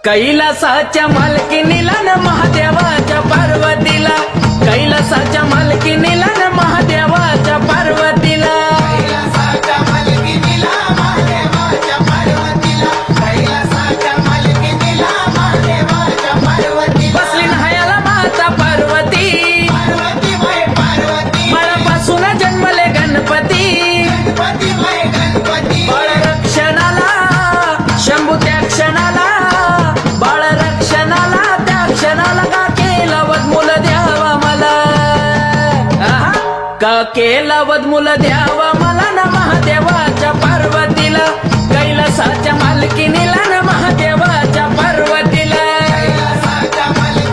कैलासाच्या मालकीनीला न महादेवाच्या पार्वतीला, कैलासाच्या मालकीनीला न महादेवाच्या पार्वतीला, कैलासाच्या मालकीनीला महादेवाच्या पार्वतीला, कैलासाच्या मालकीनीला महादेवाच्या पार्वतीला बसली न्हायाला माता पार्वती, पार्वती बाई पार्वती बाळापासून जन्मले गणपती, गणपती बाई गणपती बाळ रक्षणाला शंभू त्या क्षणाला, बाळ रक्षणाला त्या क्षणाला का केला वदमूल द्यावा मला, आहा. का केला वदमूल द्यावा मला ना महादेवाच्या पार्वतीला, कैलासाच्या मालकीनीला